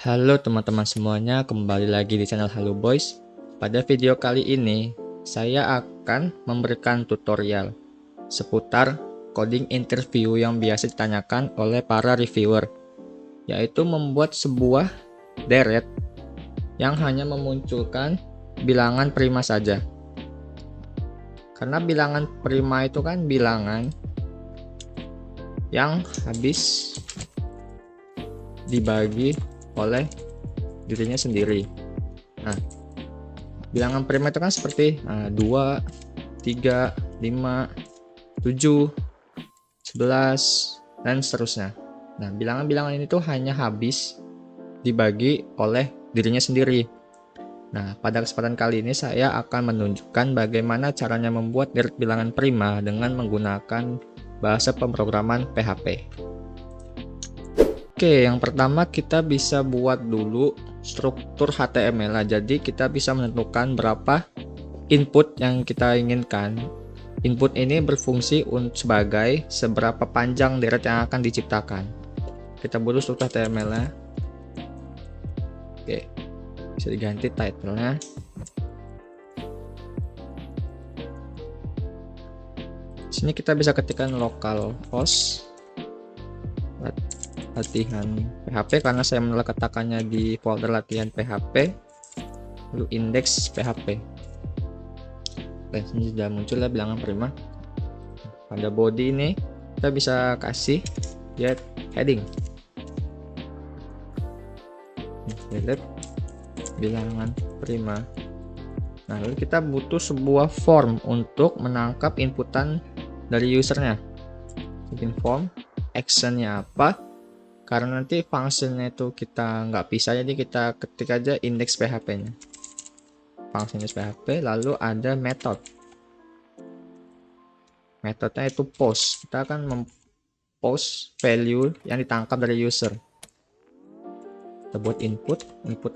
Halo teman-teman semuanya, kembali lagi di channel Halo Boys. Pada video kali ini, saya akan memberikan tutorial seputar coding interview yang biasa ditanyakan oleh para reviewer, yaitu membuat sebuah deret yang hanya memunculkan bilangan prima saja. Karena bilangan prima itu kan bilangan yang habis dibagi oleh dirinya sendiri. Nah, bilangan prima itu kan seperti 2, 3, 5, 7, 11, dan seterusnya. Nah, bilangan-bilangan ini tuh hanya habis dibagi oleh dirinya sendiri. Nah, pada kesempatan kali ini saya akan menunjukkan bagaimana caranya membuat deret bilangan prima dengan menggunakan bahasa pemrograman PHP. Oke, yang pertama kita bisa buat dulu struktur HTML. Jadi kita bisa menentukan berapa input yang kita inginkan. Input ini berfungsi sebagai seberapa panjang deret yang akan diciptakan. Kita buat struktur HTML-nya. Oke, bisa diganti title-nya. Sini kita bisa ketikkan localhost latihan PHP karena saya meletakkannya di folder latihan PHP, lalu index PHP. Oke, ini sudah muncul ya bilangan prima. Pada body ini kita bisa kasih get heading, delete bilangan prima. Nah, lalu kita butuh sebuah form untuk menangkap inputan dari usernya. Bikin form, actionnya apa? Karena nanti fungsinya itu kita nggak bisa, jadi kita ketik aja index PHP-nya. Function index PHP, lalu ada method. Metodenya itu post. Kita akan mempost value yang ditangkap dari user. Kita buat input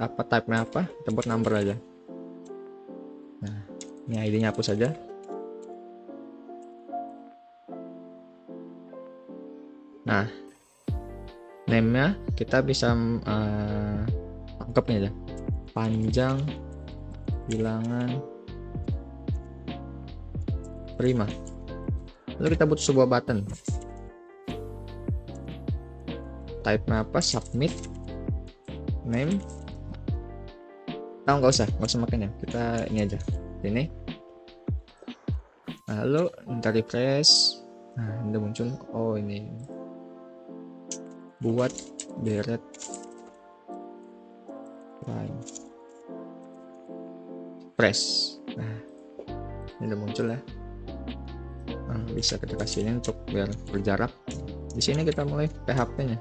apa, type-nya apa, kita buat number aja. Nah, ini ID-nya hapus saja. Nah, name-nya kita bisa tangkapnya aja, panjang bilangan prima. Lalu kita butuh sebuah button, type-nya apa, submit, name. Tahu nggak usah makan ya, kita ini aja, ini. Nah, lalu kita refresh. Nah, ini udah muncul. Oh, ini buat deret prime press. Nah, ini udah muncul ya. Nah, bisa kita kasih ini untuk biar berjarak. Di sini kita mulai PHP-nya.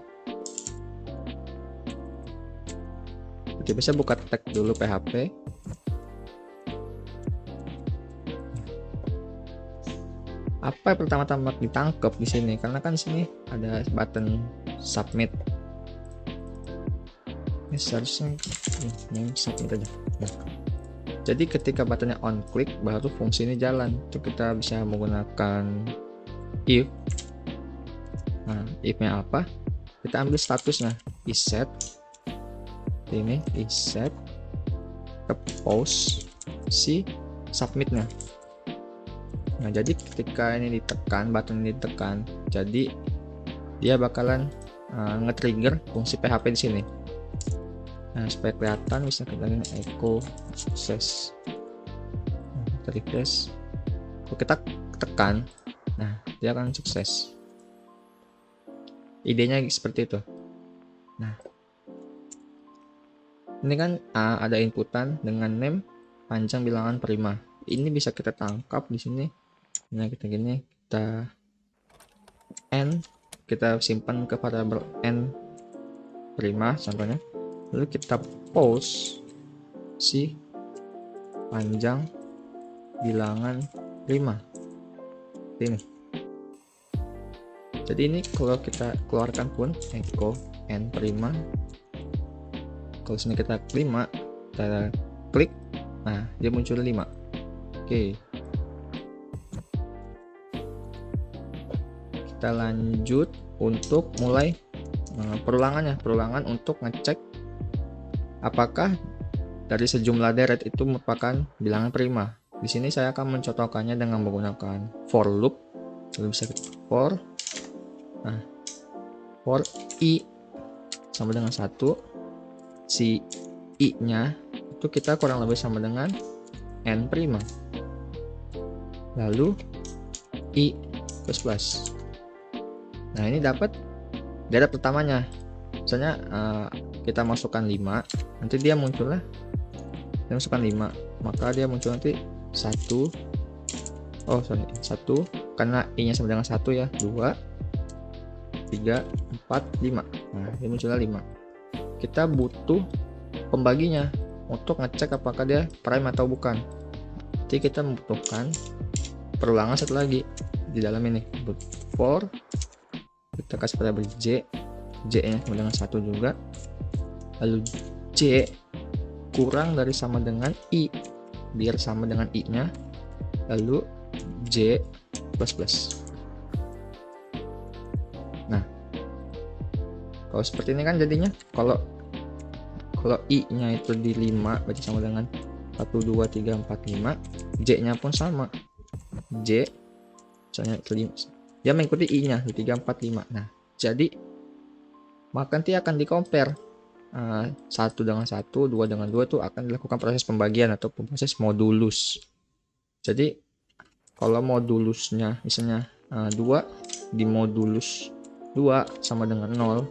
Kita bisa buka tag dulu PHP. Apa yang pertama-tama ditangkap di sini? Karena kan di sini ada button submit. Ini seharusnya ini submit aja. Nah, jadi ketika buttonnya on click baru fungsi ini jalan. Itu kita bisa menggunakan if. Nah, if-nya apa? Kita ambil statusnya isset. Ini isset ke post si submitnya. Nah, jadi ketika ini ditekan, button ini ditekan, jadi dia bakalan nge-trigger fungsi PHP di sini. Nah, supaya kelihatan bisa kita echo sukses. Nah, kita refresh. Kalau kita tekan, nah dia akan sukses. Idenya seperti itu. Nah, ini kan ada inputan dengan name panjang bilangan prima. Ini bisa kita tangkap di sini. Nah, kita gini, kita n, kita simpan ke variabel n prima contohnya. Lalu kita post si panjang bilangan prima ini. Jadi ini kalau kita keluarkan pun echo n prima, kalau sini kita 5, kita klik, nah dia muncul 5. Oke, kita lanjut untuk mulai perulangan untuk ngecek apakah dari sejumlah deret itu merupakan bilangan prima. Di sini saya akan mencontohkannya dengan menggunakan for loop. Lalu bisa kita for i sama dengan 1, si i nya itu kita kurang lebih sama dengan n prima, lalu i plus plus. Nah, ini dapat deret pertamanya. Misalnya kita masukkan 5, nanti dia munculnya, kita masukkan 5, maka dia muncul nanti 1, karena i nya sama dengan 1 ya, 2, 3, 4, 5. Nah, dia munculnya 5. Kita butuh pembaginya untuk ngecek apakah dia prime atau bukan. Jadi kita membutuhkan perulangan satu lagi di dalam ini, for kita kasih variabel j nya sama dengan 1 juga, lalu j kurang dari sama dengan i biar sama dengan i nya, lalu j plus plus. Nah, kalau seperti ini kan jadinya kalau i nya itu di 5 berarti sama dengan 1, 2, 3, 4, 5, j nya pun sama, j misalnya dia mengikuti i nya 3, 4, 5. Nah, jadi maka nanti akan di compare 1 dengan 1, 2 dengan 2 itu akan dilakukan proses pembagian atau proses modulus. Jadi kalau modulusnya misalnya 2 di modulus 2 sama dengan 0,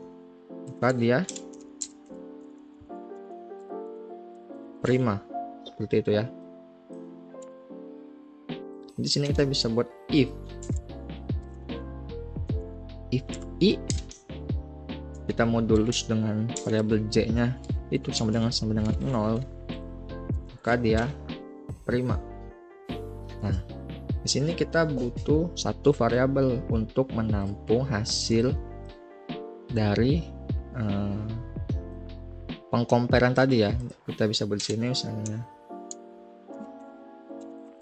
maka dia prima, seperti itu ya. Di sini kita bisa buat if i kita modulus dengan variabel j nya itu sama dengan 0, maka dia prima. Nah, di sini kita butuh satu variabel untuk menampung hasil dari pengkomperan tadi ya. Kita bisa buat sini misalnya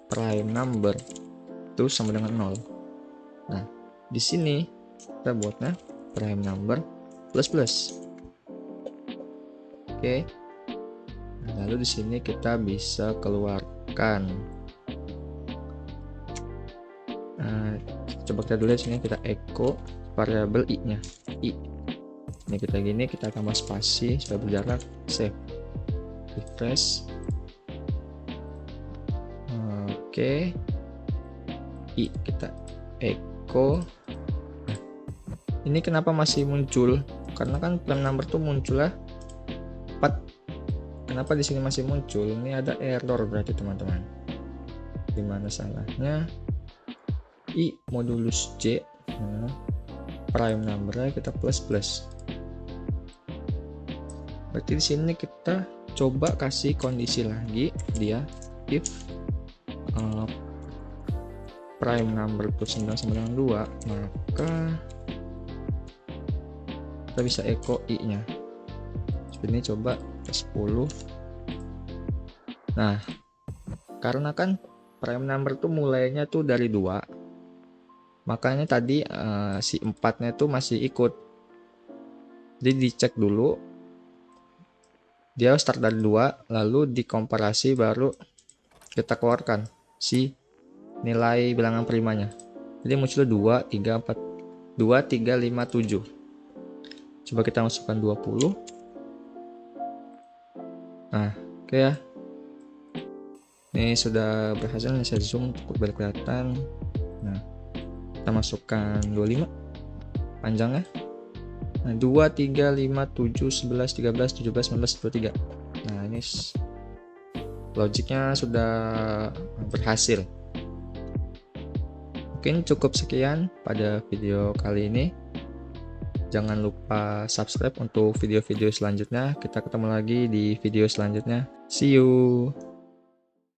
prime number itu sama dengan 0. Nah, di sini kita buatnya prime number plus plus. Oke. Nah, lalu di sini kita bisa keluarkan. Coba kita dulu di sini kita echo variabel i nya. Ini kita gini, kita tambah spasi supaya berjarak, save, refresh. Oke. I kita echo. Nah, ini kenapa masih muncul? Karena kan prime number tuh munculnya 4. Kenapa di sini masih muncul? Ini ada error berarti teman-teman. Dimana salahnya? I modulus j, prime numbernya kita plus plus. Berarti di sini kita coba kasih kondisi lagi dia if prime number itu 9 sama dengan 2, maka kita bisa echo i nya. Ini coba ke 10. Nah, karena kan prime number tuh mulainya tuh dari 2, makanya tadi si 4 nya tuh masih ikut. Jadi dicek dulu dia start dari 2, lalu dikomparasi baru kita keluarkan si nilai bilangan primanya. Jadi muncul 2, 3, 4, 2, 3, 5, 7. Coba kita masukkan 20. Nah, oke ya. Ini sudah berhasil, ini saya zoom untuk biar kelihatan. Nah, kita masukkan 25 panjangnya. Nah, 2, 3, 5, 7, 11, 13, 17, 19, 23. Nah, ini logiknya sudah berhasil. Mungkin cukup sekian pada video kali ini. Jangan lupa subscribe untuk video-video selanjutnya. Kita ketemu lagi di video selanjutnya. See you.